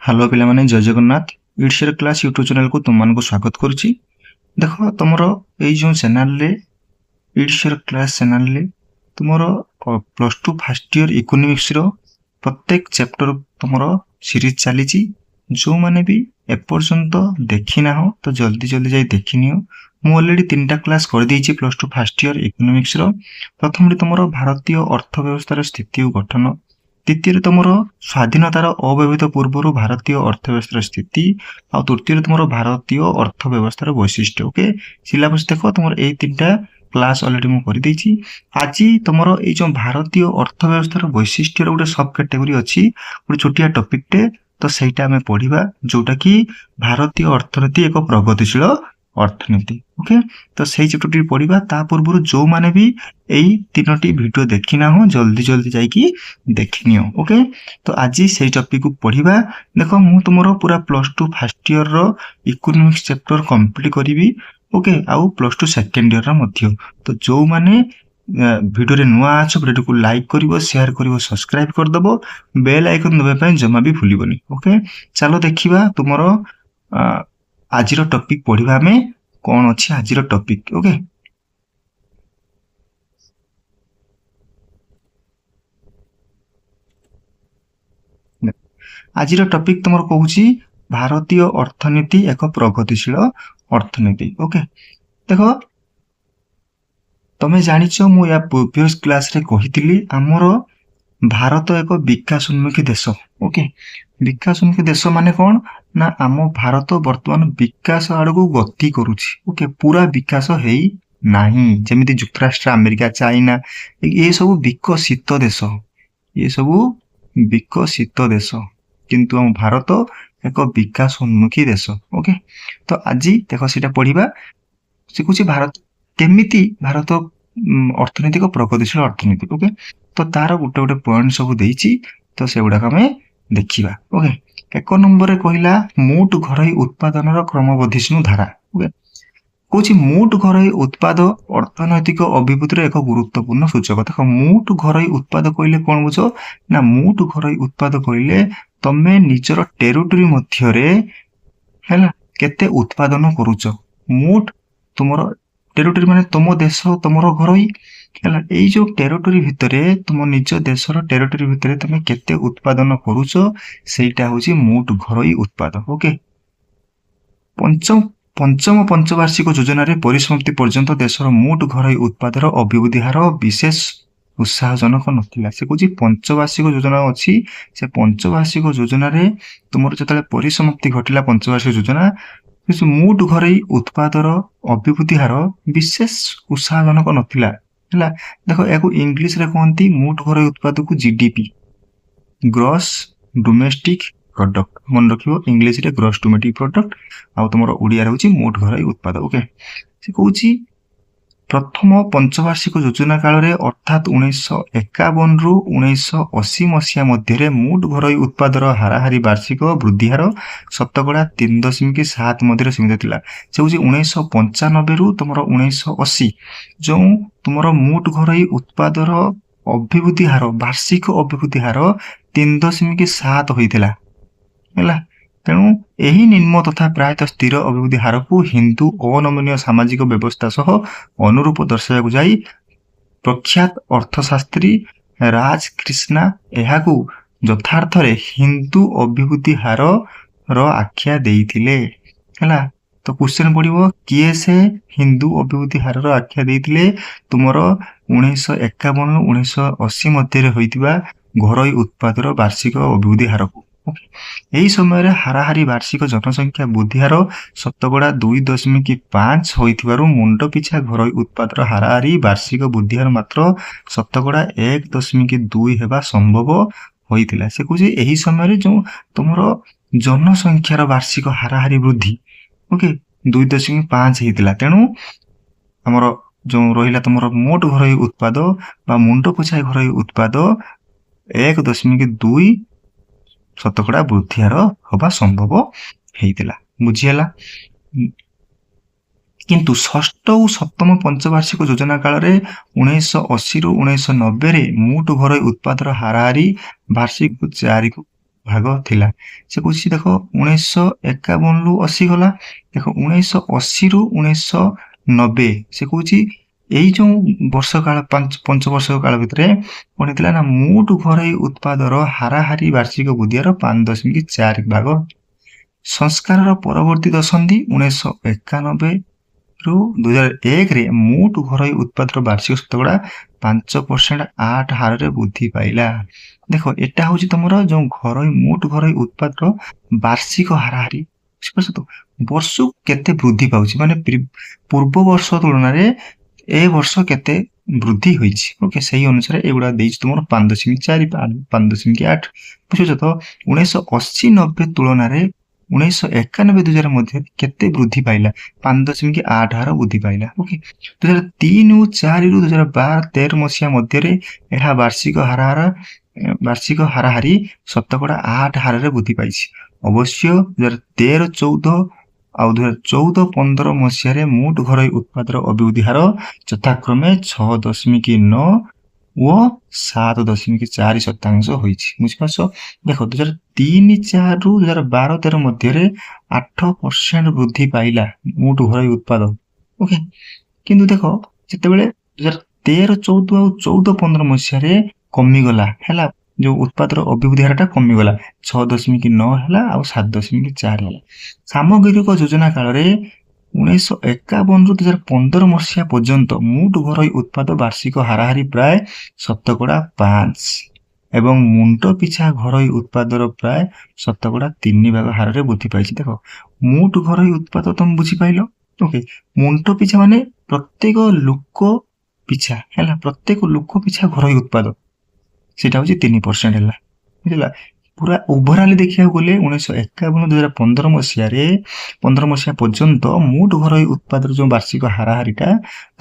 Hello पिला माने जय जगन्नाथ इट्सर क्लास यूट्यूब चैनल को तुम मान को स्वागत करुच्ची। देख तुम ये जो चैनल रे इट्सर क्लास चैनल रे तुम plus two first year economics रो प्रत्येक चैप्टर तुम सीरीज चली जो माने भी एपर्यंत देखी ना हो तो जल्दी जल्दी जाई देखी नियो। मु ऑलरेडी 3टा क्लास कर देइची plus two first year economics रो। प्रथम तुम भारतीय अर्थव्यवस्थार स्थिति और गठन, द्वितीय तुम स्वाधीनतार अव्यवहित पूर्व भारतीय अर्थव्यवस्था स्थिति, आ तृतीय तुम भारतीय अर्थव्यवस्थार वैशिष्ट्य। ओके सिलेबस देख तुम ये 3टा क्लास ऑलरेडी मु कर देइची। आज तुम ये जो भारतीय अर्थव्यवस्थार वैशिष्ट्य गोटे सब कैटेगरी अच्छी गोटे छोटिया टॉपिक टे तो सहीटा आम पढ़ा जोटा कि भारतीय अर्थनीति एक प्रगतिशील अर्थनीति। ओके तो सही चैप्टर पढ़ा ता पूर्व जो माने भी यही 3टी वीडियो देखी ना हो जल्दी जल्दी जाइकी देखनी हो। ओके तो आज से टॉपिक को पढ़ा। देख मु तुम पूरा प्लस टू फर्स्ट इयर रो इकोनॉमिक्स चैप्टर कंप्लीट करी। ओके आउ प्लस टू सेकेंड इयर रो तो जो माने वीडियो रे नुआ आछ वीडियो को लाइक करिवो शेयर करिवो सब्सक्राइब कर दबो बेल आइकन दबे पय जमा भी भूलिबोनी। ओके चलो देखिबा तुमरो आज रो टॉपिक पढ़िबा में कोन अछि आज रो टॉपिक। ओके आज रो टॉपिक तुमरो कहूची भारतीय अर्थनीति एक प्रगतिशील अर्थनीति। ओके देखो तमे जानिଛ मु या प्रीवियस क्लास रे कहितली हमर भारत एक विकासोन्मुखी देश। ओके विकासोन्मुखी देश माने कोन ना आम भारत वर्तमान विकास आड़ को गति करूची। ओके पूरा विकास हेई नाही जेमिति युक्तराष्ट्र अमेरिका चाइना ये सब विकसित देश, ये सब विकसित देश किंतु हम भारत एक विकासोन्मुखी देश। ओके तो आज देखो सीटा पढ़िबा से भारत केमिति भारत अर्थनैतिक प्रगतिशील अर्थनीति। ओके तो तार गोटे गोटे पॉइंट सब देइची तो से गुडा हमें देखिबा। ओके एक नंबर कहला मोट घरोई उत्पादन क्रमवर्धिष्णु धारा। ओके कोची मोट घरोई उत्पाद अर्थनैतिक अभिवृद्धि एक गुरुत्वपूर्ण सूचक। देखो मोट घरोई उत्पाद कहले कोन बुझो ना मोट घरोई उत्पाद कहले तमे निजर टेरिटरी मध्य रे हैला केते उत्पादन करूछ। मोट तुमरो टेरिटरी माने तुम देश तुमरो घरोई हैला एई जो टेरिटरी भितरे तुम निज देशर टेरिटरी भितरे तमे केते उत्पादन करूछ सेटा होची मोट घरोई उत्पाद। ओके पंचम पंचवार्षिक योजना रे परिसमाप्ति पर्यंत देशर मोट घरोई उत्पादर अभिवृद्धि हार विशेष उत्साहजनक नथिला। से कहूची पंचवार्षिक योजना अच्छी से पंचवार्षिक योजना रे तुमर जतले परिसमाप्ति घटिला पंचवार्षिक योजना मोट घरोई उत्पादर अभिवृद्धि हार विशेष उत्साहजनक नथिला। हैला देखो याको इंग्लिश रे कहंती मोट घरोई उत्पाद को जीडीपी ग्रॉस डोमेस्टिक प्रोडक्ट मन रखिबो इंग्लिश रे ग्रॉस डोमेस्टिक प्रोडक्ट आ तुमरो ओडिया रे होची मोट घरोई उत्पाद। ओके से कहूची प्रथम पंचवार्षिक योजना काल रे अर्थात 1951 रु 1980 मसिया मध्य मोट घरोई उत्पादर हाराहारी वार्षिक वृद्धि हार 7.3% मध्य सीमित थिला। से होची 1995 रु तुमरो 1980 जो तुमरो मोट घरोई उत्पादर अभिवृद्धि हार वार्षिक अभिवृद्धि हार 3.7 होइथिला। हैला तेणु यही निम्न तथा प्रायतः स्थिर अभिवृद्धि हार को हिंदू अनमनीय सामाजिक व्यवस्था सह अनुरूप दर्शाया जाई प्रख्यात अर्थशास्त्री राज कृष्णा एहाकू यथार्थ रे हिंदू अभिवृद्धि हार रो आख्या देइथिले। हैला तो क्वेश्चन पड़िबो किए से हिंदू अभिवृद्धि हार रो आख्या देइथिले तुमरो 1951 1980 मध्य रे होइतिबा घरोई उत्पादर वार्षिक अभिवृद्धि हार को। यही समय हाराहारी वार्षिक जनसंख्या वृद्धि हार 2.5 होइथिबारु मुंड पिछा घरोई उत्पादर हाराहारी वार्षिक वृद्धि हार मात्र 1.2 हेबा संभव होइथिला। से कहूची एही समय जो तुमरो जनसंख्यार वार्षिक हाराहारी वृद्धि ओके 2.5 हेतिला। तेणु हमर जो रहिला तुमरो मोट घरोई उत्पाद बा मुंड पिछा घरोई उत्पाद 1.2 शतकड़ा वृद्धि हार हवा संभव हेइतिला। बुझियला किंतु षष्ठ और सप्तम पंचवार्षिक योजना काल रे 1980 रु 1990 रे मोट घरोई उत्पादर हाराहारी वार्षिक 4 ଭାଗ ଥିଲା। ସେ କହୁଛି ଦେଖ 1951ରୁ 80 ଗଲା, ଦେଖ 1980ରୁ 1990 ସେ କହୁଛି ଏଇ ଯୋଉ ବର୍ଷ କାଳ 5 ବର୍ଷ କାଳ ଭିତରେ କଣ ହେଇଥିଲା ନା ମୋଟ ଘରୋଇ ଉତ୍ପାଦର ହାରାହାରି ବାର୍ଷିକ ବୃଦ୍ଧି ହାର 5.4 ଭାଗ। ସଂସ୍କାରର ପରବର୍ତ୍ତୀ ଦଶନ୍ଧି 1991ରୁ 2001ରେ ମୋଟ ଘରୋଇ ଉତ୍ପାଦର ବାର୍ଷିକ ଶତକଡ଼ା 5% 8 ହାରରେ ବୃଦ୍ଧି ପାଇଲା। ଦେଖ ଏଟା ହଉଛି ତମର ଯୋଉ ମୋଟ ଘରୋଇ ଉତ୍ପାଦର ବାର୍ଷିକ ହାରାହାରି, ବୁଝିପାରୁଛ ତ, ବର୍ଷକୁ କେତେ ବୃଦ୍ଧି ପାଉଛି, ମାନେ ପୂର୍ବ ବର୍ଷ ତୁଳନାରେ ଏ ବର୍ଷ କେତେ ବୃଦ୍ଧି ହୋଇଛି। ଓକେ, ସେଇ ଅନୁସାରେ ଏଗୁଡା ଦେଇଛି ତୁମର 5.4 5.8, ବୁଝୁଛ ତ। 1980-90 ତୁଳନାରେ 1991-2000 ମଧ୍ୟରେ କେତେ ବୃଦ୍ଧି ପାଇଲା, 5.8 ହାର ବୃଦ୍ଧି ପାଇଲା। ଓକେ, 2003-4ରୁ 2012-13 ମସିହା ମଧ୍ୟରେ ଏହା ବାର୍ଷିକ ହାରାହାରି ଶତକଡ଼ା 8 ହାରରେ ବୃଦ୍ଧି ପାଇଛି। ଅବଶ୍ୟ 2013-14 ଆଉ 2014-15 ମସିହାରେ ମୋଟ ଘରୋଇ ଉତ୍ପାଦର ଅଭିବୃଦ୍ଧି ହାର ଯଥାକ୍ରମେ 6.9 ଓ 7.4% ହୋଇଛି, ବୁଝିପାରୁଛ। ଦେଖ 2003-4ରୁ 2012-13 ମଧ୍ୟରେ 8% ବୃଦ୍ଧି ପାଇଲା ମୋଟ ଘରୋଇ ଉତ୍ପାଦ। ଓକେ, କିନ୍ତୁ ଦେଖ ଯେତେବେଳେ 2013-14 ଆଉ 14-15 ମସିହାରେ କମିଗଲା ହେଲା, ଯୋଉ ଉତ୍ପାଦର ଅଭିବୃଦ୍ଧି ହାରଟା କମିଗଲା, 6.9 ହେଲା ଆଉ 7.4 ହେଲା। ସାମଗ୍ରିକ ଯୋଜନା କାଳରେ 1951ରୁ 2015 ମସିହା ପର୍ଯ୍ୟନ୍ତ ମୋଟ ଘରୋଇ ଉତ୍ପାଦ ବାର୍ଷିକ ହାରାହାରି ପ୍ରାୟ ଶତକଡ଼ା 5 ଏବଂ ମୁଣ୍ଡ ପିଛା ଘରୋଇ ଉତ୍ପାଦର ପ୍ରାୟ ଶତକଡ଼ା 3 ଭାଗ ହାରରେ ବୃଦ୍ଧି ପାଇଛି। ଦେଖ ମୋଟ ଘରୋଇ ଉତ୍ପାଦ ତମେ ବୁଝିପାଇଲ। ଓକେ, ମୁଣ୍ଡ ପିଛା ମାନେ ପ୍ରତ୍ୟେକ ଲୋକ ପିଛା ହେଲା, ପ୍ରତ୍ୟେକ ଲୋକ ପିଛା ଘରୋଇ ଉତ୍ପାଦ ସେଟା ହଉଛି 3% ହେଲା, ବୁଝିଲା। ପୁରା ଓଭରାଲି ଦେଖିବାକୁ ଗଲେ 1951-2015 ମସିହାରେ 15 ମସିହା ପର୍ଯ୍ୟନ୍ତ ମୋଟ ଘରୋଇ ଉତ୍ପାଦର ଯୋଉ ବାର୍ଷିକ ହାରାହାରିଟା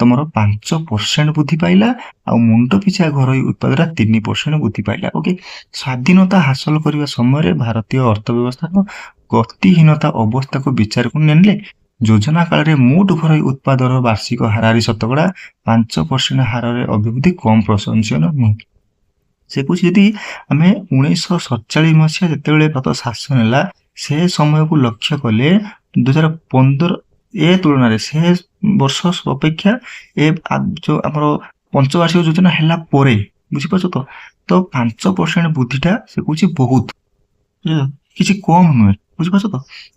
ତମର 5% ବୃଦ୍ଧି ପାଇଲା ଆଉ ମୁଣ୍ଡ ପିଛା ଘରୋଇ ଉତ୍ପାଦଟା 3% ବୃଦ୍ଧି ପାଇଲା। ଓକେ, ସ୍ୱାଧୀନତା ହାସଲ କରିବା ସମୟରେ ଭାରତୀୟ ଅର୍ଥ ବ୍ୟବସ୍ଥାର ଗତିହୀନତା ଅବସ୍ଥାକୁ ବିଚାରକୁ ନେଲେ ଯୋଜନା କାଳରେ ମୋଟ ଘରୋଇ ଉତ୍ପାଦର ବାର୍ଷିକ ହାରାହାରି ଶତକଡ଼ା 5% ହାରରେ ଅଭିବୃଦ୍ଧି କମ୍ ପ୍ରଶଂସନୀୟ ନୁହେଁ। ସେ କହୁଛି ଯଦି ଆମେ 1947 ମସିହା ଯେତେବେଳେ ଭାରତ ଶାସନ ହେଲା ସେ ସମୟକୁ ଲକ୍ଷ୍ୟ କଲେ 2015 ଏ ତୁଳନାରେ ସେ ବର୍ଷ ଅପେକ୍ଷା ଏ ଯୋଉ ଆମର ପଞ୍ଚବାର୍ଷିକ ଯୋଜନା ହେଲା ପରେ, ବୁଝିପାରୁଛ ତ 5% ବୃଦ୍ଧିଟା ସେ କହୁଛି ବହୁତ, କିଛି କମ ନୁହେଁ, ବୁଝିପାରୁଛ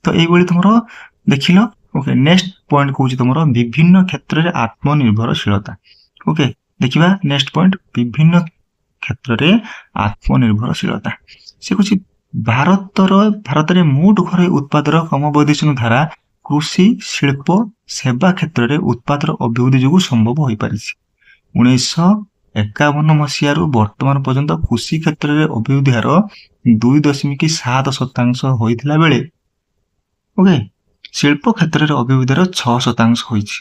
ତ ଏଇଭଳି ତମର ଦେଖିଲ। ଓକେ, ନେକ୍ସଟ ପଏଣ୍ଟ କହୁଛି ତମର ବିଭିନ୍ନ କ୍ଷେତ୍ରରେ ଆତ୍ମନିର୍ଭରଶୀଳତା। ଓକେ, ଦେଖିବା ନେକ୍ସଟ ପଏଣ୍ଟ, ବିଭିନ୍ନ କ୍ଷେତ୍ରରେ ଆତ୍ମନିର୍ଭରଶୀଳତା। ସେ କହୁଛି ଭାରତରେ ମୋଟ ଘରୋଇ ଉତ୍ପାଦର କ୍ରମବର୍ଦ୍ଧିଷ୍ଣୁ ଧାରା କୃଷି, ଶିଳ୍ପ, ସେବା କ୍ଷେତ୍ରରେ ଉତ୍ପାଦର ଅଭିବୃଦ୍ଧି ଯୋଗୁଁ ସମ୍ଭବ ହୋଇପାରିଛି। 1951 ମସିହାରୁ ବର୍ତ୍ତମାନ ପର୍ଯ୍ୟନ୍ତ କୃଷି କ୍ଷେତ୍ରରେ ଅଭିବୃଦ୍ଧି ହାର 2.7% ହୋଇଥିଲା ବେଳେ ଓକେ ଶିଳ୍ପ କ୍ଷେତ୍ରରେ ଅଭିବୃଦ୍ଧି ହାର 6% ହୋଇଛି।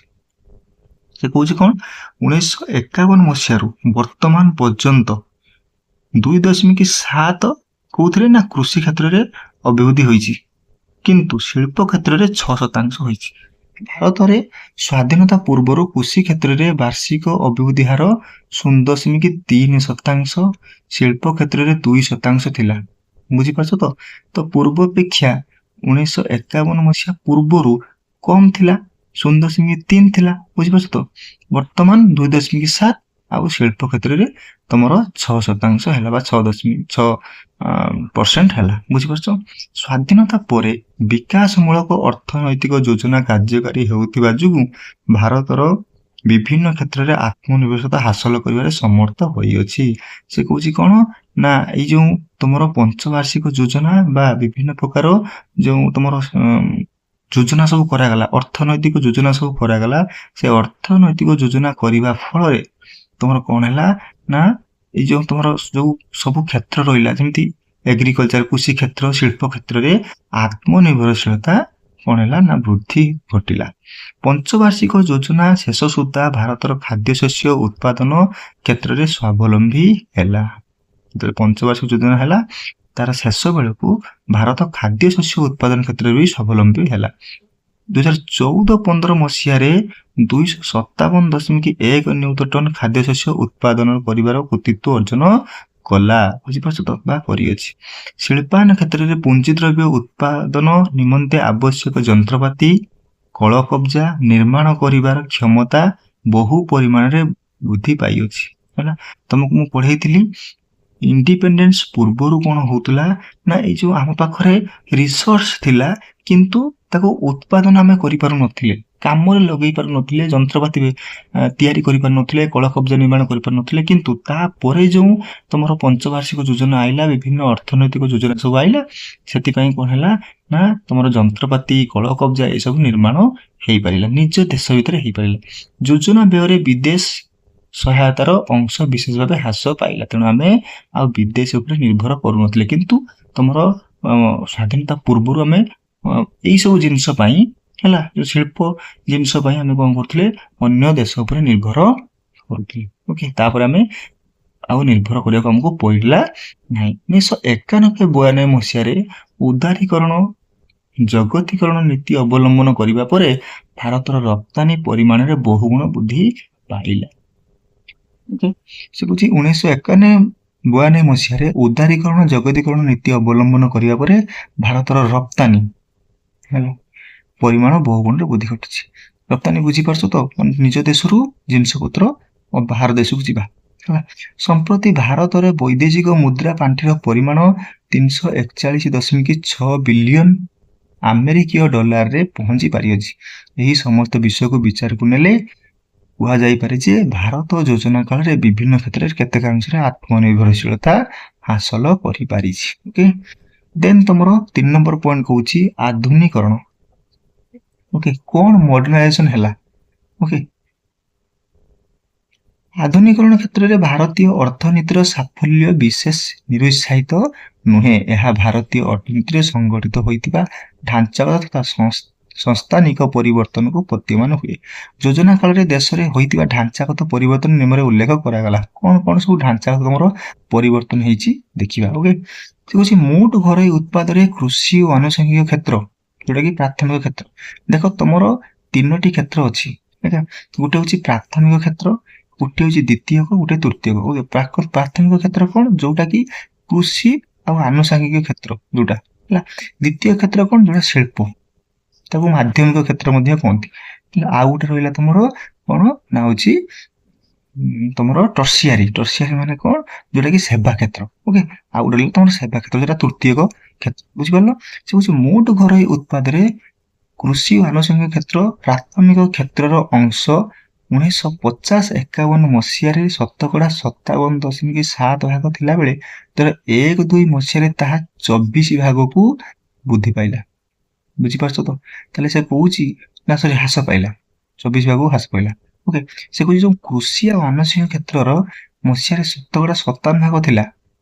ସେ କହୁଛି କଣ, 1951 ମସିହାରୁ ବର୍ତ୍ତମାନ ପର୍ଯ୍ୟନ୍ତ 2.7 କୋଉଥିରେ ନା କୃଷି କ୍ଷେତ୍ରରେ ଅଭିବୃଦ୍ଧି ହୋଇଛି, କିନ୍ତୁ ଶିଳ୍ପ କ୍ଷେତ୍ରରେ 6% ହୋଇଛି। ଭାରତରେ ସ୍ୱାଧୀନତା ପୂର୍ବରୁ କୃଷି କ୍ଷେତ୍ରରେ ବାର୍ଷିକ ଅଭିବୃଦ୍ଧି ହାର 0.3%, ଶିଳ୍ପ କ୍ଷେତ୍ରରେ 2% ଥିଲା, ବୁଝିପାରୁଛ ତ ପୂର୍ବ ଅପେକ୍ଷା 1951 ମସିହା ପୂର୍ବରୁ କମ ଥିଲା, 0.3 ଥିଲା, ବୁଝିପାରୁଛ ତ। ବର୍ତ୍ତମାନ 2.7 ଆଉ ଶିଳ୍ପ କ୍ଷେତ୍ରରେ ତମର 6% ହେଲା ବା 6% ହେଲା, ବୁଝିପାରୁଛ। ସ୍ୱାଧୀନତା ପରେ ବିକାଶମୂଳକ ଅର୍ଥନୈତିକ ଯୋଜନା କାର୍ଯ୍ୟକାରୀ ହେଉଥିବା ଯୋଗୁଁ ଭାରତର ବିଭିନ୍ନ କ୍ଷେତ୍ରରେ ଆତ୍ମନିର୍ଭରଶୀଳତା ହାସଲ କରିବାରେ ସମର୍ଥ ହୋଇଅଛି। ସେ କହୁଛି କଣ ନା ଏଇ ଯୋଉ ତମର ପଞ୍ଚବାର୍ଷିକ ଯୋଜନା ବା ବିଭିନ୍ନ ପ୍ରକାର ଯୋଉ ତମର ଯୋଜନା ସବୁ କରାଗଲା, ଅର୍ଥନୈତିକ ଯୋଜନା ସବୁ କରାଗଲା, ସେ ଅର୍ଥନୈତିକ ଯୋଜନା କରିବା ଫଳରେ ତମର କଣ ହେଲା ନା ଏଇ ଯୋଉ ତମର ଯୋଉ ସବୁ କ୍ଷେତ୍ର ରହିଲା ଯେମିତି ଏଗ୍ରିକଲଚର, କୃଷି କ୍ଷେତ୍ର, ଶିଳ୍ପ କ୍ଷେତ୍ରରେ ଆତ୍ମନିର୍ଭରଶୀଳତା କଣ ହେଲା ନା ବୃଦ୍ଧି ଘଟିଲା। ପଞ୍ଚବାର୍ଷିକ ଯୋଜନା ଶେଷ ସୁଦ୍ଧା ଭାରତର ଖାଦ୍ୟଶସ୍ୟ ଉତ୍ପାଦନ କ୍ଷେତ୍ରରେ ସ୍ୱାବଲମ୍ବୀ ହେଲା। ଯେତେବେଳେ ପଞ୍ଚବାର୍ଷିକ ଯୋଜନା ହେଲା ତାର ଶେଷ ବେଳକୁ ଭାରତ ଖାଦ୍ୟଶସ୍ୟ ଉତ୍ପାଦନ କ୍ଷେତ୍ରରେ ବି ସ୍ୱାବଲମ୍ବୀ ହେଲା। 2014-15 ମସିହାରେ 257.1 ନିୟୁତ ଟନ ଖାଦ୍ୟଶସ୍ୟ ଉତ୍ପାଦନ କରିବାର କୃତିତ୍ୱ ଅର୍ଜନ କଲା, ବୁଝିପାରୁଛ ତ, ବା କରିଅଛି। ଶିଳ୍ପାୟନ କ୍ଷେତ୍ରରେ ପୁଞ୍ଜିଦ୍ରବ୍ୟ ଉତ୍ପାଦନ ନିମନ୍ତେ ଆବଶ୍ୟକ ଯନ୍ତ୍ରପାତି, କଳ କବ୍ଜା ନିର୍ମାଣ କରିବାର କ୍ଷମତା ବହୁ ପରିମାଣରେ ବୃଦ୍ଧି ପାଇଅଛି। ହେଲା, ତମକୁ ମୁଁ ପଢେଇଥିଲି ଇଣ୍ଡିପେଣ୍ଡେନ୍ସ ପୂର୍ବରୁ କଣ ହଉଥିଲା ନା ଏଇ ଯୋଉ ଆମ ପାଖରେ ରିସୋର୍ସ ଥିଲା କିନ୍ତୁ ତାକୁ ଉତ୍ପାଦନ ଆମେ କରିପାରୁନଥିଲେ, କାମରେ ଲଗେଇ ପାରୁନଥିଲେ, ଯନ୍ତ୍ରପାତି ତିଆରି କରିପାରୁନଥିଲେ, କଳ କବ୍ଜା ନିର୍ମାଣ କରିପାରୁନଥିଲେ। କିନ୍ତୁ ତାପରେ ଯୋଉ ତମର ପଞ୍ଚବାର୍ଷିକ ଯୋଜନା ଆଇଲା, ବିଭିନ୍ନ ଅର୍ଥନୈତିକ ଯୋଜନା ସବୁ ଆଇଲା, ସେଥିପାଇଁ କଣ ହେଲା ନା ତମର ଯନ୍ତ୍ରପାତି, କଳ କବ୍ଜା ଏସବୁ ନିର୍ମାଣ ହେଇପାରିଲା, ନିଜ ଦେଶ ଭିତରେ ହେଇପାରିଲା। ଯୋଜନା ବ୍ୟୟରେ ବିଦେଶ ସହାୟତାର ଅଂଶ ବିଶେଷ ଭାବେ ହ୍ରାସ ପାଇଲା, ତେଣୁ ଆମେ ଆଉ ବିଦେଶ ଉପରେ ନିର୍ଭର କରୁନଥିଲେ। କିନ୍ତୁ ତମର ସ୍ୱାଧୀନତା ପୂର୍ବରୁ ଆମେ ଏଇ ସବୁ ଜିନିଷ ପାଇଁ, ହେଲା, ଯୋଉ ଶିଳ୍ପ ଜିନିଷ ପାଇଁ ଆମେ କଣ କରୁଥିଲେ, ଅନ୍ୟ ଦେଶ ଉପରେ ନିର୍ଭର କରୁଥିଲେ। ଓକେ, ତାପରେ ଆମେ ଆଉ ନିର୍ଭର କରିବାକୁ ଆମକୁ ପଡିଲା ନାହିଁ। 1991-92 ମସିହାରେ ଉଦାରୀକରଣ ଜଗତୀକରଣ ନୀତି ଅବଲମ୍ବନ କରିବା ପରେ ଭାରତର ରପ୍ତାନି ପରିମାଣରେ ବହୁଗୁଣ ବୃଦ୍ଧି ପାଇଲା। ସେ କହୁଛି 1991-92 ମସିହାରେ ଉଦାରୀକରଣ ଜଗତୀକରଣ ନୀତି ଅବଲମ୍ବନ କରିବା ପରେ ଭାରତର ରପ୍ତାନି ପରିମାଣ ବହୁଗୁଣରେ ବୃଦ୍ଧି ଘଟିଛି। ରପ୍ତାନି ବୁଝିପାରୁଛ ତ, ନିଜ ଦେଶରୁ ଜିନିଷପତ୍ର ବାହାର ଦେଶକୁ ଯିବା। ସମ୍ପ୍ରତି ଭାରତରେ ବୈଦେଶିକ ମୁଦ୍ରା ପାଣ୍ଠିର ପରିମାଣ 341.6 ବିଲିୟନ ଆମେରିକୀୟ ଡଲାରରେ ପହଞ୍ଚି ପାରିଅଛି। ଏହି ସମସ୍ତ ବିଷୟକୁ ବିଚାରକୁ ନେଲେ କୁହାଯାଇପାରେ ଯେ ଭାରତ ଯୋଜନା କାଳରେ ବିଭିନ୍ନ କ୍ଷେତ୍ରରେ କେତେକାଂଶରେ ଆତ୍ମନିର୍ଭରଶୀଳତା ହାସଲ କରିପାରିଛି। ଓକେ, ଦେନ୍ ତମର 3 ନମ୍ବର ପଏଣ୍ଟ କହୁଛି ଆଧୁନିକରଣ। ଓକେ, କଣ ମଡର୍ଣ୍ଣାଇଜେସନ ହେଲା? ଓକେ, ଆଧୁନିକରଣ କ୍ଷେତ୍ରରେ ଭାରତୀୟ ଅର୍ଥନୀତିର ସାଫଲ୍ୟ ବିଶେଷ ନିରୁତ୍ସାହିତ ନୁହେଁ। ଏହା ଭାରତୀୟ ଅର୍ଥନୀତିରେ ସଂଗଠିତ ହୋଇଥିବା ଢାଞ୍ଚାଗତ ତଥା ସଂସ୍ଥାନିକ ପରିବର୍ତ୍ତନକୁ ପ୍ରତୀୟମାନ ହୁଏ। ଯୋଜନା କାଳରେ ଦେଶରେ ହୋଇଥିବା ଢାଞ୍ଚାଗତ ପରିବର୍ତ୍ତନ ନିମ୍ନରେ ଉଲ୍ଲେଖ କରାଗଲା। କଣ କଣ ସବୁ ଢାଞ୍ଚାଗତ ତମର ପରିବର୍ତ୍ତନ ହେଇଛି ଦେଖିବା। ଓକେ, ସେ କହୁଛି ମୋଟ ଘରୋଇ ଉତ୍ପାଦରେ କୃଷି ଓ ଆନୁଷଙ୍ଗିକ କ୍ଷେତ୍ର, ଯୋଉଟା କି ପ୍ରାଥମିକ କ୍ଷେତ୍ର। ଦେଖ ତମର 3ଟି କ୍ଷେତ୍ର ଅଛି, ଗୋଟେ ହଉଛି ପ୍ରାଥମିକ କ୍ଷେତ୍ର, ଗୋଟେ ହଉଛି ଦ୍ୱିତୀୟକ, ଗୋଟେ ତୃତୀୟକ। ଓକେ, ପ୍ରାଥମିକ କ୍ଷେତ୍ର କଣ, ଯୋଉଟା କି କୃଷି ଆଉ ଆନୁଷଙ୍ଗିକ କ୍ଷେତ୍ର ଯୋଉଟା, ହେଲା। ଦ୍ୱିତୀୟ କ୍ଷେତ୍ର କଣ, ଯୋଉଟା ଶିଳ୍ପ, ତାକୁ ମାଧ୍ୟମିକ କ୍ଷେତ୍ର ମଧ୍ୟ କହନ୍ତି। ଆଉ ଗୋଟେ ରହିଲା ତମର କଣ ନା ହଉଛି ତମର ଟର୍ସିଆରୀ ମାନେ କଣ, ଯୋଉଟା କି ସେବା କ୍ଷେତ୍ର। ଓକେ, ଆଉ ଗୋଟେ ରହିଲା ତମର ସେବା କ୍ଷେତ୍ର, ଯୋଉଟା ତୃତୀୟକ କ୍ଷେତ୍ର। ବୁଝିପାରିଲ? ସେ ହଉଛି ମୋଟ ଘରୋଇ ଉତ୍ପାଦରେ କୃଷି ଓ ଆନୁଷଙ୍ଗିକ କ୍ଷେତ୍ର ପ୍ରାଥମିକ କ୍ଷେତ୍ରର ଅଂଶ 1950-51 ମସିହାରେ 57.7 ଭାଗ ଥିଲାବେଳେ 2001-2 ମସିହାରେ ତାହା 24 ଭାଗକୁ ବୃଦ୍ଧି ପାଇଲା। ବୁଝିପାରୁଛ ତ? ତାହେଲେ ସେ କହୁଛି ନା ସରି ହ୍ରାସ ପାଇଲା, 24 ଭାଗକୁ ହ୍ରାସ ପାଇଲା। ଓକେ, ସେ କହୁଛି ଯୋଉ କୃଷି ଆଉ ଆନୁଷଙ୍ଗିକ କ୍ଷେତ୍ରର ମସିହାରେ 57 ଭାଗ ଥିଲା,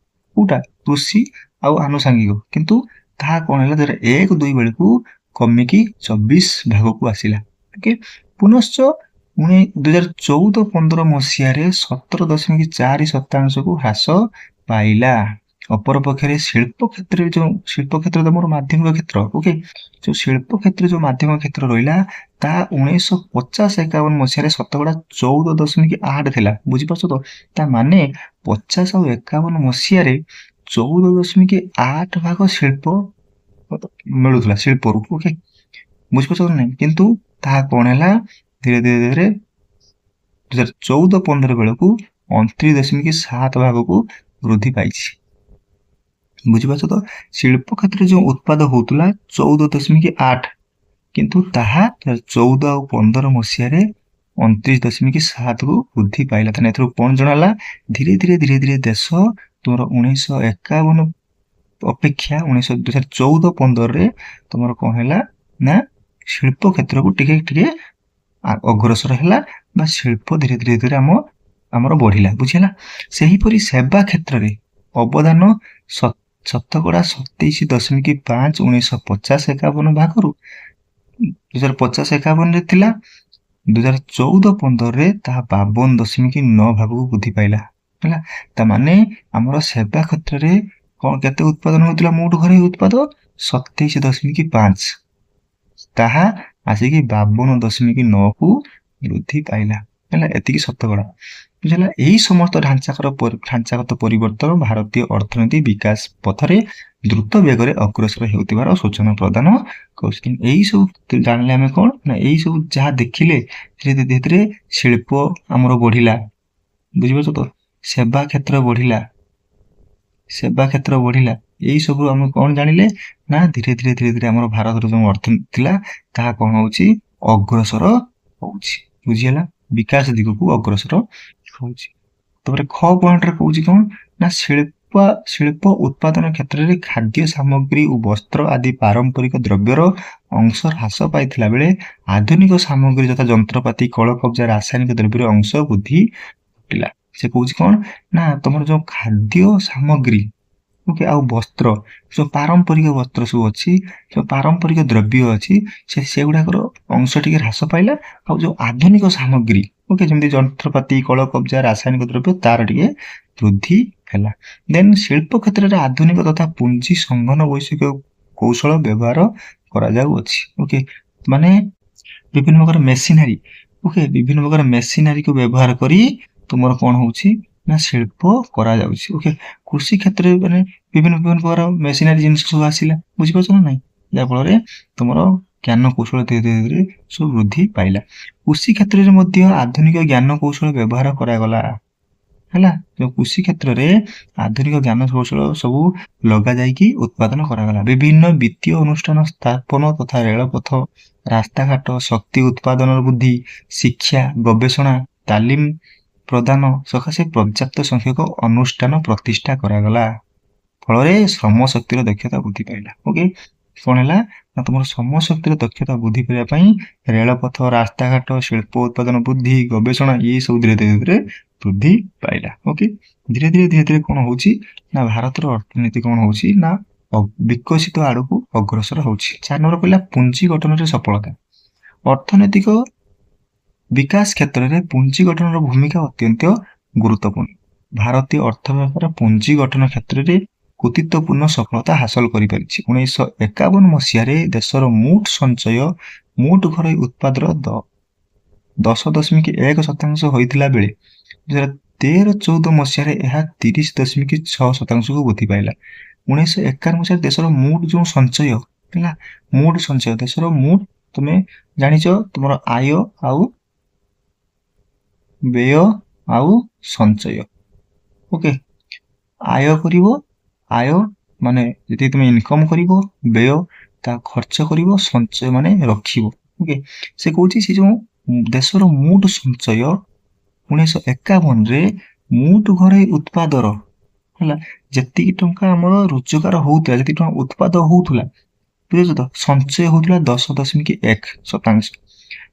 କୋଉଟା, କୃଷି ଆଉ ଆନୁଷଙ୍ଗିକ, କିନ୍ତୁ ତାହା କଣ ହେଲା 2001-2 ବେଳକୁ କମିକି 24 ଭାଗକୁ ଆସିଲା। ଓକେ, ପୁନଶ୍ଚ 2014-15 ମସିହାରେ 17.4% ହ୍ରାସ ପାଇଲା। ଅପରପକ୍ଷରେ ଶିଳ୍ପ କ୍ଷେତ୍ର ତମର ମାଧ୍ୟମିକ କ୍ଷେତ୍ର। ଓକେ, ଯୋଉ ଶିଳ୍ପ କ୍ଷେତ୍ର ଯୋଉ ମାଧ୍ୟମିକ କ୍ଷେତ୍ର ରହିଲା, ତାହା 1950-51 ମସିହାରେ 14.8 ଥିଲା। ବୁଝିପାରୁଛ ତ? ତା ମାନେ 50 ଆଉ 51 ମସିହାରେ 14.8 ଭାଗ ଶିଳ୍ପ ମିଳୁଥିଲା ଶିଳ୍ପରୁ। ଓକେ, ବୁଝିପାରୁଛ ନା ନାହିଁ? କିନ୍ତୁ ତାହା କଣ ହେଲା, ଧୀରେ ଧୀରେ 2014-15 ବେଳକୁ 29.7 ଭାଗକୁ ବୃଦ୍ଧି ପାଇଛି। ବୁଝିପାରୁଛ ତ? ଶିଳ୍ପ କ୍ଷେତ୍ରରେ ଯୋଉ ଉତ୍ପାଦ ହଉଥିଲା 14.8, କିନ୍ତୁ ତାହା 2014 ଆଉ 2015 ମସିହାରେ 29.7କୁ ବୃଦ୍ଧି ପାଇଲା। ତାହେଲେ ଏଥିରୁ କଣ ଜଣାଲା, ଧୀରେ ଧୀରେ ଦେଶ ତୁମର 1951 ଅପେକ୍ଷା 2014-15ରେ ତମର କଣ ହେଲା ନା ଶିଳ୍ପ କ୍ଷେତ୍ରକୁ ଟିକେ ଟିକେ ଅଗ୍ରସର ହେଲା, ବା ଶିଳ୍ପ ଧୀରେ ଧୀରେ ଆମର ବଢିଲା। ବୁଝିଲା? ସେହିପରି ସେବା କ୍ଷେତ୍ରରେ ଅବଦାନ 27.5 1950-51 ଭାଗରୁ 2050-51ରେ ଥିଲା, 2014-15ରେ ତାହା 52.9 ଭାଗକୁ ବୃଦ୍ଧି ପାଇଲା। ହେଲା, ତା ମାନେ ଆମର ସେବା କ୍ଷେତ୍ରରେ କଣ କେତେ ଉତ୍ପାଦନ ହଉଥିଲା, ମୋଟ ଘରୋଇ ଉତ୍ପାଦ 27.5, ତାହା ଆସିକି 52.9କୁ ବୃଦ୍ଧି ପାଇଲା। ହେଲା, ଏତିକି ଶତକଡ଼ା ବୁଝିଲା। ଏହି ସମସ୍ତ ଢାଞ୍ଚାଗତ ପରିବର୍ତ୍ତନ ଭାରତୀୟ ଅର୍ଥନୀତି ବିକାଶ ପଥରେ ଦ୍ରୁତ ବେଗରେ ଅଗ୍ରସର ହେଉଥିବାର ସୂଚନା ପ୍ରଦାନ କରୁଛି। ଏଇ ସବୁ ଜାଣିଲେ ଆମେ କଣ ନା ଏଇ ସବୁ ଯାହା ଦେଖିଲେ ଧୀରେ ଧୀରେ ଶିଳ୍ପ ଆମର ବଢିଲା, ବୁଝିପାରୁଛ ତ, ସେବା କ୍ଷେତ୍ର ବଢିଲା, ଏଇ ସବୁ ଆମେ କଣ ଜାଣିଲେ ନା ଧୀରେ ଧୀରେ ଆମର ଭାରତର ଯୋଉ ଅର୍ଥନୀତି ଥିଲା ତାହା କଣ ହଉଛି ଅଗ୍ରସର ହଉଛି, ବୁଝିହେଲା, ବିକାଶ ଦିଗକୁ ଅଗ୍ରସର ହଉଛି। ତାପରେ ଖ ପଏଣ୍ଟରେ କହୁଛି କଣ ନା ଶିଳ୍ପ ଉତ୍ପାଦନ କ୍ଷେତ୍ରରେ ଖାଦ୍ୟ ସାମଗ୍ରୀ ଓ ବସ୍ତ୍ର ଆଦି ପାରମ୍ପରିକ ଦ୍ରବ୍ୟର ଅଂଶ ହ୍ରାସ ପାଇଥିଲା ବେଳେ ଆଧୁନିକ ସାମଗ୍ରୀ ଯଥା ଯନ୍ତ୍ରପାତି, କଳକବ୍ଜା, ରାସାୟନିକ ଦ୍ରବ୍ୟର ଅଂଶ ବୃଦ୍ଧି ଘଟିଲା। ସେ କହୁଛି କଣ ନା ତମର ଯୋଉ ଖାଦ୍ୟ ସାମଗ୍ରୀ, ଓକେ, ଆଉ ବସ୍ତ୍ର, ଯୋଉ ପାରମ୍ପରିକ ବସ୍ତ୍ର ସବୁ ଅଛି, ଯୋଉ ପାରମ୍ପରିକ ଦ୍ରବ୍ୟ ଅଛି, ସେଗୁଡାକର ଅଂଶ ଟିକେ ହ୍ରାସ ପାଇଲା। ଆଉ ଯୋଉ ଆଧୁନିକ ସାମଗ୍ରୀ, ଓକେ, ଯେମିତି ଯନ୍ତ୍ରପାତି, କଳକବ୍ଜା, ରାସାୟନିକ ଦ୍ରବ୍ୟ, ତାର ଟିକେ ବୃଦ୍ଧି ହେଲା। ଦେନ୍ ଶିଳ୍ପ କ୍ଷେତ୍ରରେ ଆଧୁନିକ ତଥା ପୁଞ୍ଜି ସଂଘନ ବୈଷୟିକ କୌଶଳ ବ୍ୟବହାର କରାଯାଉଅଛି। ଓକେ, ମାନେ ବିଭିନ୍ନ ପ୍ରକାର ମେସିନାରୀ, ଓକେ, ବିଭିନ୍ନ ପ୍ରକାର ମେସିନାରୀକୁ ବ୍ୟବହାର କରି ତୁମର କଣ ହଉଛି ନା ଶିଳ୍ପ କରାଯାଉଛି। ଓକେ, କୃଷି କ୍ଷେତ୍ରରେ ମାନେ ବିଭିନ୍ନ ପ୍ରକାର ମେସିନାରୀ ଜିନିଷ ସବୁ ଆସିଲା, ବୁଝିପାରୁଛ ନା ନାଇଁ, ଯାହା ଫଳରେ ତୁମର ଜ୍ଞାନ କୌଶଳ ଧୀରେ ଧୀରେ ସବୁ ବୃଦ୍ଧି ପାଇଲା। କୃଷି କ୍ଷେତ୍ରରେ ମଧ୍ୟ ଆଧୁନିକ ଜ୍ଞାନ କୌଶଳ ବ୍ୟବହାର କରାଗଲା। ହେଲା, ଯୋଉ କୃଷି କ୍ଷେତ୍ରରେ ଆଧୁନିକ ଜ୍ଞାନ କୌଶଳ ସବୁ ଲଗା ଯାଇକି ଉତ୍ପାଦନ କରାଗଲା। ବିଭିନ୍ନ ବିତ୍ତୀୟ ଅନୁଷ୍ଠାନ ସ୍ଥାପନ ତଥା ରେଳପଥ, ରାସ୍ତାଘାଟ, ଶକ୍ତି ଉତ୍ପାଦନର ବୃଦ୍ଧି, ଶିକ୍ଷା, ଗବେଷଣା, ତାଲିମ ପ୍ରଦାନ ସକାଶେ ପର୍ଯ୍ୟାପ୍ତ ସଂଖ୍ୟକ ଅନୁଷ୍ଠାନ ପ୍ରତିଷ୍ଠା କରାଗଲା। ଫଳରେ ଶ୍ରମ ଶକ୍ତିର ଦକ୍ଷତା ବୃଦ୍ଧି ପାଇଲା। ଓକେ, କଣ ହେଲା ନା ତମର ଶ୍ରମ ଶକ୍ତିର ଦକ୍ଷତା ବୃଦ୍ଧି କରିବା ପାଇଁ ରେଳପଥ, ରାସ୍ତାଘାଟ, ଶିଳ୍ପ ଉତ୍ପାଦନ ବୃଦ୍ଧି, ଗବେଷଣା, ଇଏ ସବୁ ଧୀରେ ଧୀରେ ବୃଦ୍ଧି ପାଇଲା। ଓକେ, ଧୀରେ ଧୀରେ କଣ ହଉଛି ନା ଭାରତର ଅର୍ଥନୀତି କଣ ହଉଛି ନା ବିକଶିତ ଆଡକୁ ଅଗ୍ରସର ହଉଛି। 4 ନମ୍ବର କହିଲା ପୁଞ୍ଜି ଗଠନରେ ସଫଳତା। ଅର୍ଥନୈତିକ ବିକାଶ କ୍ଷେତ୍ରରେ ପୁଞ୍ଜି ଗଠନର ଭୂମିକା ଅତ୍ୟନ୍ତ ଗୁରୁତ୍ୱପୂର୍ଣ୍ଣ। ଭାରତୀୟ ଅର୍ଥବ୍ୟବସ୍ଥାର ପୁଞ୍ଜି ଗଠନ କ୍ଷେତ୍ରରେ କୃତିତ୍ୱପୂର୍ଣ୍ଣ ସଫଳତା ହାସଲ କରିପାରିଛି। 1951 ମସିହାରେ ଦେଶର ମୋଟ ସଞ୍ଚୟ ମୋଟ ଘରୋଇ ଉତ୍ପାଦର 10.1% ହୋଇଥିଲା ବେଳେ 2013-14 ମସିହାରେ ଏହା 30.6%କୁ ବୃଦ୍ଧି ପାଇଲା। 1951 ମସିହାରେ ଦେଶର ମୋଟ ଯୋଉ ସଞ୍ଚୟ ହେଲା, ମୋଟ ସଞ୍ଚୟ ଦେଶର ମୋଟ, ତୁମେ ଜାଣିଛ ତୁମର ଆୟ ଆଉ ବ୍ୟୟ ଆଉ ସଞ୍ଚୟ। ଓକେ, ଆୟ କରିବ, ଆୟ ମାନେ ଯଦି ତୁମେ ଇନକମ କରିବ, ବ୍ୟୟ ତା ଖର୍ଚ୍ଚ କରିବ, ସଞ୍ଚୟ ମାନେ ରଖିବ। ଓକେ, ସେ କହୁଛି ସେ ଯୋଉ ଦେଶର ମୋଟ ସଞ୍ଚୟ 1951ରେ ମୋଟ ଘରୋଇ ଉତ୍ପାଦର ହେଲା ଯେତିକି ଟଙ୍କା ଆମର ରୋଜଗାର ହଉଥିଲା, ଯେତିକି ଟଙ୍କା ଉତ୍ପାଦ ହଉଥିଲା, ବୁଝୁଛ ତ, ସଞ୍ଚୟ ହଉଥିଲା 10.1%।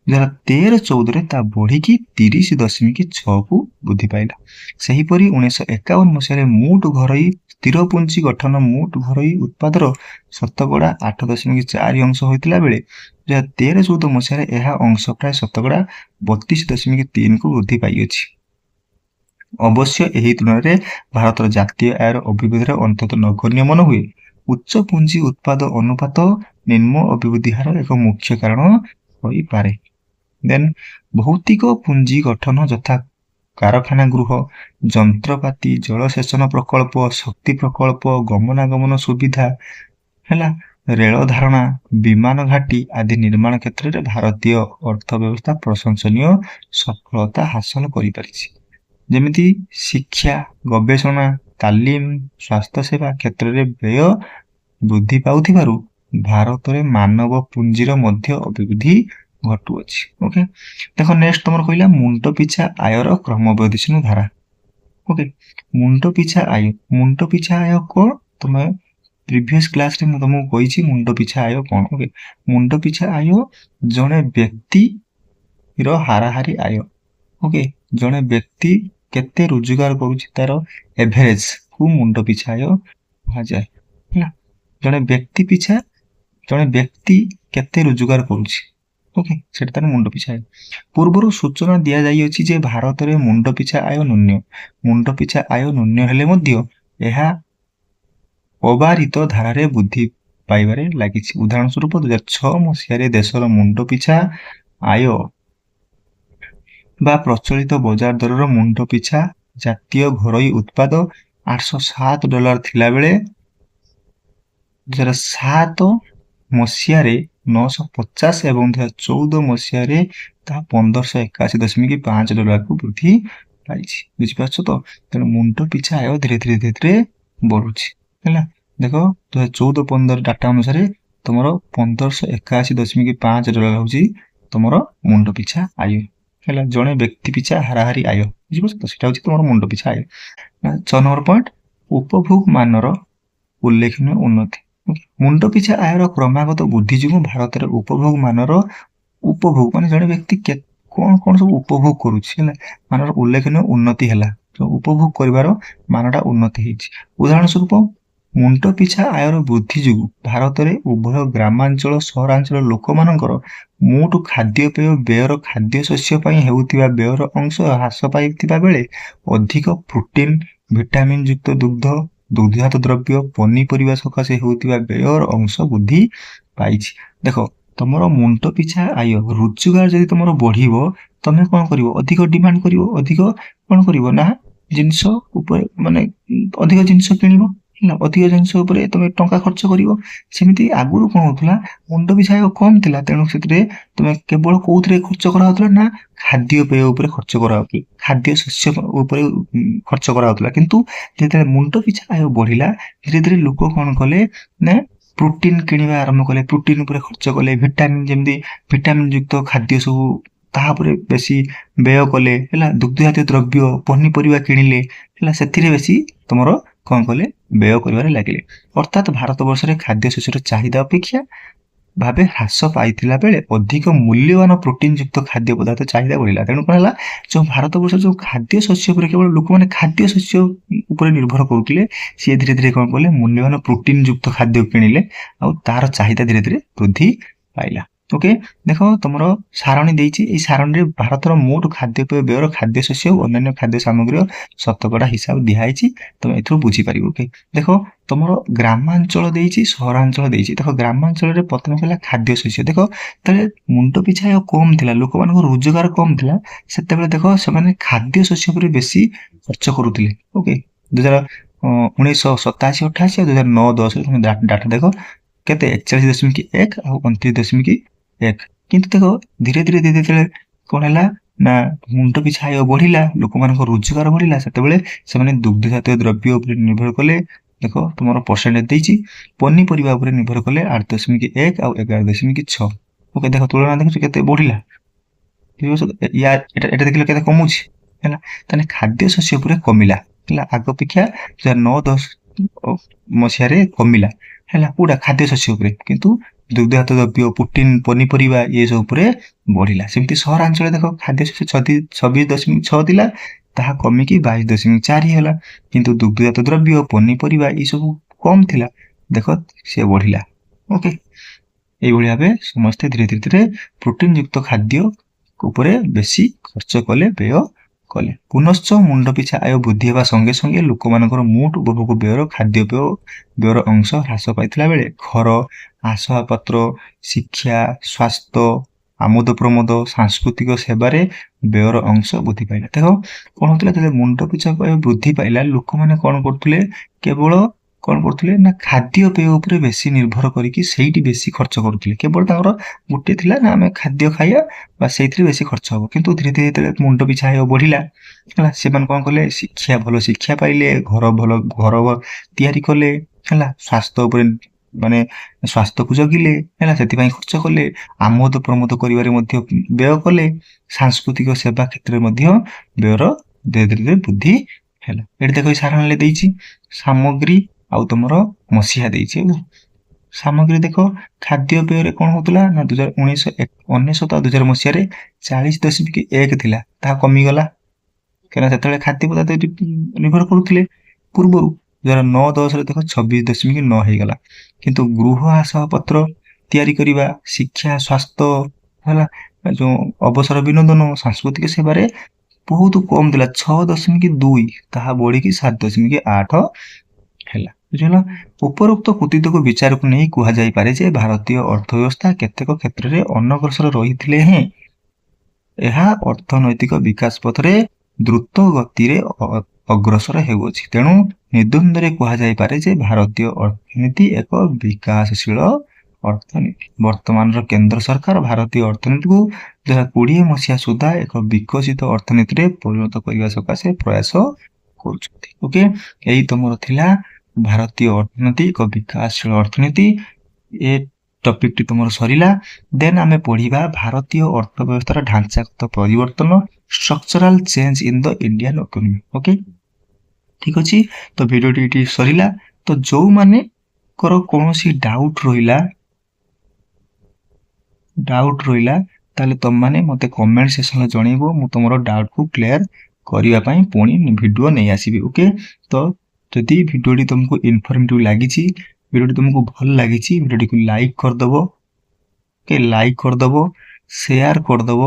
2013-14ରେ ତା ବଢିକି 30.6କୁ ବୃଦ୍ଧି ପାଇଲା। ସେହିପରି 1951 ମସିହାରେ ମୋଟ ଘରୋଇ ସ୍ଥିର ପୁଞ୍ଜି ଗଠନ ମୋଟ ଘରୋଇ ଉତ୍ପାଦର 8.4% ହୋଇଥିଲା ବେଳେ 2013-14 ମସିହାରେ ଏହା ଅଂଶ ପ୍ରାୟ 32.3କୁ ବୃଦ୍ଧି ପାଇଅଛି। ଅବଶ୍ୟ ଏହି ତୁଳନାରେ ଭାରତର ଜାତୀୟ ଆୟର ଅଭିବୃଦ୍ଧିର ଅନ୍ତତଃ ନଗଣ୍ୟ ମନେ ହୁଏ। ଉଚ୍ଚ ପୁଞ୍ଜି ଉତ୍ପାଦ ଅନୁପାତ ନିମ୍ନ ଅଭିବୃଦ୍ଧି ହାର ଏକ ମୁଖ୍ୟ କାରଣ ହୋଇପାରେ। ଦେନ୍ ଭୌତିକ ପୁଞ୍ଜି ଗଠନ ଯଥା କାରଖାନା ଗୃହ, ଯନ୍ତ୍ରପାତି, ଜଳସେଚନ ପ୍ରକଳ୍ପ, ଶକ୍ତି ପ୍ରକଳ୍ପ, ଗମନାଗମନ ସୁବିଧା, ହେଲା, ରେଳ ଧାରଣା, ବିମାନ ଘାଟି ଆଦି ନିର୍ମାଣ କ୍ଷେତ୍ରରେ ଭାରତୀୟ ଅର୍ଥ ବ୍ୟବସ୍ଥା ପ୍ରଶଂସନୀୟ ସଫଳତା ହାସଲ କରିପାରିଛି। ଯେମିତି ଶିକ୍ଷା, ଗବେଷଣା, ତାଲିମ, ସ୍ୱାସ୍ଥ୍ୟସେବା କ୍ଷେତ୍ରରେ ବ୍ୟୟ ବୃଦ୍ଧି ପାଉଥିବାରୁ ଭାରତରେ ମାନବ ପୁଞ୍ଜିର ମଧ୍ୟ ଅଭିବୃଦ୍ଧି ଘଟୁଅଛି। ଓକେ, ଦେଖ ନେକ୍ସଟ ତମର କହିଲା ମୁଣ୍ଡ ପିଛା ଆୟର କ୍ରମବର୍ଦ୍ଧିଷ୍ଣୁ ଧାରା। ଓକେ, ମୁଣ୍ଡ ପିଛା ଆୟ କଣ, ତମେ ପ୍ରିଭିୟସ କ୍ଲାସରେ ମୁଁ ତମକୁ କହିଛି ମୁଣ୍ଡ ପିଛା ଆୟ କଣ। ଓକେ, ମୁଣ୍ଡ ପିଛା ଆୟ ଜଣେ ବ୍ୟକ୍ତିର ହାରାହାରି ଆୟ। ଓକେ, ଜଣେ ବ୍ୟକ୍ତି କେତେ ରୋଜଗାର କରୁଛି ତାର ଏଭରେଜ କୁ ମୁଣ୍ଡ ପିଛା ଆୟ କୁହାଯାଏ। ହେଲା, ଜଣେ ବ୍ୟକ୍ତି କେତେ ରୋଜଗାର କରୁଛି, ଓକେ, ସେଟା ତାର ମୁଣ୍ଡ ପିଛା ଆୟ। ପୂର୍ବରୁ ସୂଚନା ଦିଆଯାଇଅଛି ଯେ ଭାରତରେ ମୁଣ୍ଡ ପିଛା ଆୟ ନୂନ୍ୟ ହେଲେ ମଧ୍ୟ ଏହା ଅବାରିତ ଧାରାରେ ବୃଦ୍ଧି ପାଇବାରେ ଲାଗିଛି। ଉଦାହରଣ ସ୍ୱରୂପ 2006 ମସିହାରେ ଦେଶର ମୁଣ୍ଡ ପିଛା ଆୟ ବା ପ୍ରଚଳିତ ବଜାର ଦରର ମୁଣ୍ଡ ପିଛା ଜାତୀୟ ଘରୋଇ ଉତ୍ପାଦ $807 ଥିଲାବେଳେ 2007 ମସିହାରେ 950 ଏବଂ 2014 ମସିହାରେ ତାହା $1581.5 ବୃଦ୍ଧି ପାଇଛି। ବୁଝିପାରୁଛ ତ? ତେଣୁ ମୁଣ୍ଡ ପିଛା ଆୟ ଧୀରେ ଧୀରେ ବଢୁଛି ହେଲା। ଦେଖ 2014-15 ଡାଟା ଅନୁସାରେ ତମର $1581.5 ହଉଛି ତମର ମୁଣ୍ଡ ପିଛା ଆୟ ହେଲା। ଜଣେ ବ୍ୟକ୍ତି ପିଛା ହାରାହାରି ଆୟ। ବୁଝିପାରୁଛ ତ? ସେଟା ହଉଛି ତମର ମୁଣ୍ଡ ପିଛା ଆୟ। 6 ନମ୍ବର ପଏଣ୍ଟ, ଉପଭୋଗ ମାନର ଉଲ୍ଲେଖନୀୟ ଉନ୍ନତି। ମୁଣ୍ଡ ପିଛା ଆୟର କ୍ରମାଗତ ବୃଦ୍ଧି ଯୋଗୁଁ ଭାରତରେ ଉପଭୋଗ ମାନର ଉପଭୋଗ ମାନେ ଜଣେ ବ୍ୟକ୍ତି କଣ କଣ ସବୁ ଉପଭୋଗ କରୁଛି ହେଲା, ମାନର ଉଲ୍ଲେଖନୀୟ ଉନ୍ନତି ହେଲା। ଉପଭୋଗ କରିବାର ମାନଟା ଉନ୍ନତି ହେଇଛି। ଉଦାହରଣ ସ୍ୱରୂପ ମୁଣ୍ଡ ପିଛା ଆୟର ବୃଦ୍ଧି ଯୋଗୁଁ ଭାରତରେ ଉଭୟ ଗ୍ରାମାଞ୍ଚଳ ସହରାଞ୍ଚଳ ଲୋକମାନଙ୍କର ମୋଟ ଖାଦ୍ୟପେୟ ବ୍ୟୟର ଖାଦ୍ୟ ଶସ୍ୟ ପାଇଁ ହେଉଥିବା ବ୍ୟୟର ଅଂଶ ହ୍ରାସ ପାଇଥିବା ବେଳେ ଅଧିକ ପ୍ରୋଟିନ୍, ଭିଟାମିନ୍ ଯୁକ୍ତ ଦୁଗ୍ଧ, ଦୁଗ୍ଧଜାତ ଦ୍ରବ୍ୟ, ପନିପରିବା ସକାଶେ ହେଉଥିବା ବ୍ୟୟର ଅଂଶ ବୃଦ୍ଧି ପାଇଛି। ଦେଖ ତମର ମୁଣ୍ଡ ପିଛା ଆୟ ରୋଜଗାର ଯଦି ତମର ବଢିବ, ତମେ କଣ କରିବ? ଅଧିକ ଡିମାଣ୍ଡ କରିବ, ଅଧିକ କଣ କରିବ ନା ଜିନିଷ ଉପରେ ମାନେ ଅଧିକ ଜିନିଷ କିଣିବ ହେଲା, ଅଧିକ ଜିନିଷ ଉପରେ ତମେ ଟଙ୍କା ଖର୍ଚ୍ଚ କରିବ। ସେମିତି ଆଗରୁ କଣ ହଉଥିଲା, ମୁଣ୍ଡ ପିଛା ଆୟ କମ ଥିଲା, ତେଣୁ ସେଥିରେ ତମେ କେବଳ କୋଉଥିରେ ଖର୍ଚ୍ଚ କରାହଉଥିଲା ନା ଖାଦ୍ୟପେୟ ଉପରେ ଖର୍ଚ୍ଚ କରାହଉଥିଲା, ଖାଦ୍ୟ ଶସ୍ୟ ଉପରେ ଖର୍ଚ୍ଚ କରାହଉଥିଲା। କିନ୍ତୁ ଯେତେବେଳେ ମୁଣ୍ଡ ପିଛା ଆୟ ବଢିଲା, ଧୀରେ ଧୀରେ ଲୋକ କଣ କଲେ ନା ପ୍ରୋଟିନ୍ କିଣିବା ଆରମ୍ଭ କଲେ, ପ୍ରୋଟିନ୍ ଉପରେ ଖର୍ଚ୍ଚ କଲେ, ଭିଟାମିନ୍ ଯେମିତି ଭିଟାମିନ୍ ଯୁକ୍ତ ଖାଦ୍ୟ ସବୁ ତାହା ଉପରେ ବେଶୀ ବ୍ୟୟ କଲେ ହେଲା, ଦୁଗ୍ଧ ଜାତୀୟ ଦ୍ରବ୍ୟ ପନିପରିବା କିଣିଲେ ହେଲା, ସେଥିରେ ବେଶୀ ତମର କଣ କଲେ ବ୍ୟୟ କରିବାରେ ଲାଗିଲେ। ଅର୍ଥାତ୍ ଭାରତ ବର୍ଷରେ ଖାଦ୍ୟ ଶସ୍ୟର ଚାହିଦା ଅପେକ୍ଷା ଭାବେ ହ୍ରାସ ପାଇଥିଲା ବେଳେ ଅଧିକ ମୂଲ୍ୟବାନ ପ୍ରୋଟିନ୍ ଯୁକ୍ତ ଖାଦ୍ୟ ପଦାର୍ଥ ଚାହିଦା ବଢିଲା। ତେଣୁ କଣ ହେଲା, ଯୋଉ ଭାରତ ବର୍ଷରେ ଯୋଉ ଖାଦ୍ୟ ଶସ୍ୟ ଉପରେ କେବଳ ଲୋକମାନେ ଖାଦ୍ୟ ଶସ୍ୟ ଉପରେ ନିର୍ଭର କରୁଥିଲେ, ସିଏ ଧୀରେ ଧୀରେ କଣ କଲେ ମୂଲ୍ୟବାନ ପ୍ରୋଟିନ୍ ଯୁକ୍ତ ଖାଦ୍ୟ କିଣିଲେ, ଆଉ ତାର ଚାହିଦା ଧୀରେ ଧୀରେ ବୃଦ୍ଧି ପାଇଲା। ଓକେ, ଦେଖ ତମର ସାରଣୀ ଦେଇଛି, ଏଇ ସାରଣୀରେ ଭାରତର ମୋଟ ଖାଦ୍ୟପେୟ ବ୍ୟୟର ଖାଦ୍ୟ ଶସ୍ୟ ଓ ଅନ୍ୟାନ୍ୟ ଖାଦ୍ୟ ସାମଗ୍ରୀର ଶତକଡା ହିସାବ ଦିଆହେଇଛି, ତମେ ଏଥିରୁ ବୁଝିପାରିବ। ଓକେ, ଦେଖ ତମର ଗ୍ରାମାଞ୍ଚଳ ଦେଇଛି, ସହରାଞ୍ଚଳ ଦେଇଛି। ଦେଖ ଗ୍ରାମାଞ୍ଚଳରେ ପ୍ରଥମେ ହେଲା ଖାଦ୍ୟ ଶସ୍ୟ। ଦେଖ ଯେତେବେଳେ ମୁଣ୍ଡ ପିଛା ଆୟ କମ ଥିଲା, ଲୋକମାନଙ୍କ ରୋଜଗାର କମ ଥିଲା, ସେତେବେଳେ ଦେଖ ସେମାନେ ଖାଦ୍ୟ ଶସ୍ୟ ଉପରେ ବେଶୀ ଖର୍ଚ୍ଚ କରୁଥିଲେ। ଓକେ, 1987-88 ଆଉ 2009-10 ତମେ ଡାଟା ଦେଖ କେତେ 41.1 ଆଉ 29.1। କିନ୍ତୁ ଦେଖ ଧୀରେ ଧୀରେ ଯେତେବେଳେ କଣ ହେଲା ନା ମୁଣ୍ଡ ପିଛା ଆୟ ବଢିଲା, ଲୋକମାନଙ୍କ ରୋଜଗାର ବଢିଲା, ସେତେବେଳେ ସେମାନେ ଦୁଗ୍ଧ ଜାତୀୟ ଦ୍ରବ୍ୟ ଉପରେ ନିର୍ଭର କଲେ। ଦେଖ ତମର ପରସେଣ୍ଟେଜ ଦେଇଛି, ପନିପରିବା ଉପରେ ନିର୍ଭର କଲେ 8.1 ଆଉ 11.6। ଓକେ, ଦେଖ ତୁଳନା ଦେଖୁଛ କେତେ ବଢିଲା। ଏଟା ଦେଖିଲେ କେତେ କମୁଛି ହେଲା। ତାହେଲେ ଖାଦ୍ୟ ଶସ୍ୟ ଉପରେ କମିଲା ହେଲା, ଆଗ ଅପେକ୍ଷା 2009-10 ମସିହାରେ କମିଲା ହେଲା, କୋଉଟା ଖାଦ୍ୟ ଶସ୍ୟ ଉପରେ, କିନ୍ତୁ ଦୁଗ୍ଧଜାତ ଦ୍ରବ୍ୟ ପ୍ରୋଟିନ୍ ପନିପରିବା ଏ ସବୁ ଉପରେ ବଢିଲା। ସେମିତି ସହରାଞ୍ଚଳରେ ଦେଖ ଖାଦ୍ୟ ଶସ୍ୟ 26.6 ଥିଲା, ତାହା କମିକି 22.4 ହେଲା, କିନ୍ତୁ ଦୁଗ୍ଧଜାତ ଦ୍ରବ୍ୟ ପନିପରିବା ଏ ସବୁ କମ ଥିଲା, ଦେଖ ସେ ବଢିଲା। ଓକେ, এইଭଳି ଭାବେ ସମସ୍ତେ ଧୀରେ ଧୀରେ ପ୍ରୋଟିନ୍ ଯୁକ୍ତ ଖାଦ୍ୟ ଉପରେ ବେଶୀ ଖର୍ଚ୍ଚ କଲେ, ବ୍ୟୟ କଲେ। ପୁନଶ୍ଚ ମୁଣ୍ଡ ପିଛା ଆୟ ବୃଦ୍ଧି ହେବା ସଙ୍ଗେ ସଙ୍ଗେ ଲୋକମାନଙ୍କର ମୋଟ ଉପଭୋଗ ବ୍ୟୟର ଖାଦ୍ୟପେୟ ବ୍ୟୟର ଅଂଶ ହ୍ରାସ ପାଇଥିଲା ବେଳେ ଘର, ଆସବାବପତ୍ର, ଶିକ୍ଷା, ସ୍ୱାସ୍ଥ୍ୟ, ଆମୋଦ ପ୍ରମୋଦ, ସାଂସ୍କୃତିକ ସେବାରେ ବ୍ୟୟର ଅଂଶ ବୃଦ୍ଧି ପାଇଲା। ଦେଖ କଣ ହଉଥିଲା, ଯେତେବେଳେ ମୁଣ୍ଡ ପିଛା ଆୟ ବୃଦ୍ଧି ପାଇଲା, ଲୋକମାନେ କଣ କରୁଥିଲେ, କେବଳ କଣ କରୁଥିଲେ ନା ଖାଦ୍ୟପେୟ ଉପରେ ବେଶୀ ନିର୍ଭର କରିକି ସେଇଠି ବେଶୀ ଖର୍ଚ୍ଚ କରୁଥିଲେ। କେବଳ ତାଙ୍କର ଗୋଟେ ଥିଲା ନା ଆମେ ଖାଦ୍ୟ ଖାଇବା ବା ସେଇଥିରେ ବେଶୀ ଖର୍ଚ୍ଚ ହବ। କିନ୍ତୁ ଧୀରେ ଧୀରେ ଯେତେବେଳେ ମୁଣ୍ଡ ପିଛା ଆୟ ବଢିଲା ହେଲା, ସେମାନେ କଣ କଲେ, ଭଲ ଶିକ୍ଷା ପାଇଲେ, ଘର ତିଆରି କଲେ ହେଲା, ସ୍ୱାସ୍ଥ୍ୟ ଉପରେ ମାନେ ସ୍ୱାସ୍ଥ୍ୟକୁ ଜଗିଲେ ହେଲା, ସେଥିପାଇଁ ଖର୍ଚ୍ଚ କଲେ, ଆମୋଦ ପ୍ରମୋଦ କରିବାରେ ମଧ୍ୟ ବ୍ୟୟ କଲେ, ସାଂସ୍କୃତିକ ସେବା କ୍ଷେତ୍ରରେ ମଧ୍ୟ ବ୍ୟୟର ଧୀରେ ଧୀରେ ବୃଦ୍ଧି ହେଲା। ଏଠି ଦେଖ ଏଇ ସାରଣୀରେ ଦେଇଛି ସାମଗ୍ରୀ ଆଉ ତମର ମସିହା ଦେଇଛି ହେଲା। ସାମଗ୍ରୀ ଦେଖ ଖାଦ୍ୟପେୟରେ କଣ ହଉଥିଲା ନା 1999 ଆଉ 2000 ମସିହାରେ 40.1 ଥିଲା, ତାହା କମିଗଲା, କାହିଁକିନା ସେତେବେଳେ ଖାଦ୍ୟ ପଦାର୍ଥ ନିର୍ଭର କରୁଥିଲେ। ପୂର୍ବରୁ 2009-10ରେ ଦେଖ 26.9 ହେଇଗଲା। କିନ୍ତୁ ଗୃହ ଆସବାବପତ୍ର ତିଆରି କରିବା, ଶିକ୍ଷା, ସ୍ୱାସ୍ଥ୍ୟ ହେଲା, ଯୋଉ ଅବସର ବିନୋଦନ, ସାଂସ୍କୃତିକ ସେବାରେ ବହୁତ କମ ଥିଲା, 6.2, ତାହା ବଢିକି 7.8 ହେଲା। ବୁଝିଲ, ଉପରୋକ୍ତ କୃତିତ୍ୱକୁ ବିଚାରକୁ ନେଇ କୁହାଯାଇପାରେ ଯେ ଭାରତୀୟ ଅର୍ଥ ବ୍ୟବସ୍ଥା କେତେକ କ୍ଷେତ୍ରରେ ଅନଗ୍ରସର ରହିଥିଲେ ହେଁ ଏହା ଅର୍ଥନୈତିକ ବିକାଶ ପଥରେ ଦ୍ରୁତ ଗତିରେ ଅଗ୍ରସର ହେଉଅଛି। ତେଣୁ ନିଦ୍ୱନ୍ଦରେ କୁହାଯାଇପାରେ ଯେ ଭାରତୀୟ ଅର୍ଥନୀତି ଏକ ବିକାଶଶୀଳ ଅର୍ଥନୀତି। ବର୍ତ୍ତମାନର କେନ୍ଦ୍ର ସରକାର ଭାରତୀୟ ଅର୍ଥନୀତିକୁ 2020 ମସିହା ସୁଦ୍ଧା ଏକ ବିକଶିତ ଅର୍ଥନୀତିରେ ପରିଣତ କରିବା ସକାଶେ ପ୍ରୟାସ କରୁଛନ୍ତି। ଓକେ, ଏଇ ତମର ଥିଲା ଭାରତୀୟ ଅର୍ଥନୀତି ଏକ ବିକାଶଶୀଳ ଅର୍ଥନୀତି। ଏ ଟପିକଟି ତମର ସରିଲା। ଦେନ୍ ଆମେ ପଢିବା ଭାରତୀୟ ଅର୍ଥ ବ୍ୟବସ୍ଥାର ଢାଞ୍ଚାଗତ ପରିବର୍ତ୍ତନ, structural change in the Indian economy. Okay, ଠିକ ଅଛି। ତ ଭିଡ଼ିଓଟି ଏଠି ସରିଲା। ତ ଯୋଉମାନଙ୍କର କୌଣସି ଡାଉଟ ରହିଲା ତାହେଲେ ତମମାନେ ମତେ କମେଣ୍ଟ ସେକ୍ସନରେ ଜଣେଇବ। ମୁଁ ତମର ଡାଉଟକୁ କ୍ଲିୟର କରିବା ପାଇଁ ପୁଣି ଭିଡ଼ିଓ ନେଇ ଆସିବି। ଓକେ, ତ ଯଦି ଭିଡ଼ିଓଟି ତମକୁ ଇନଫର୍ମେଟିଭ ଲାଗିଛି, ଭିଡ଼ିଓଟି ତମକୁ ଭଲ ଲାଗିଛି, ଭିଡ଼ିଓଟିକୁ ଲାଇକ୍ କରିଦେବ। ଓକେ, ଲାଇକ୍ କରିଦେବ, ସେୟାର କରିଦେବ,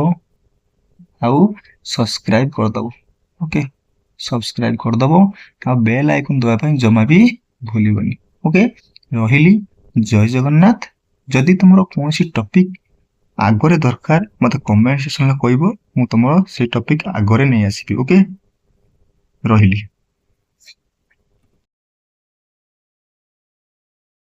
ଆଉ ସବସ୍କ୍ରାଇବ କରିଦେବ। ଓକେ, ସବସ୍କ୍ରାଇବ କରିଦେବ, ଆଉ ବେଲ୍ ଆଇକନ୍ ଦେବା ପାଇଁ ଜମା ବି ଭୁଲିବନି। ଓକେ, ରହିଲି। ଜୟ ଜଗନ୍ନାଥ। ଯଦି ତମର କୌଣସି ଟପିକ ଆଗରେ ଦରକାର ମତେ କମେଣ୍ଟ ସେକ୍ସନରେ କହିବ, ମୁଁ ତମର ସେଇ ଟପିକ ଆଗରେ ନେଇ ଆସିବି। ଓକେ, ରହିଲି।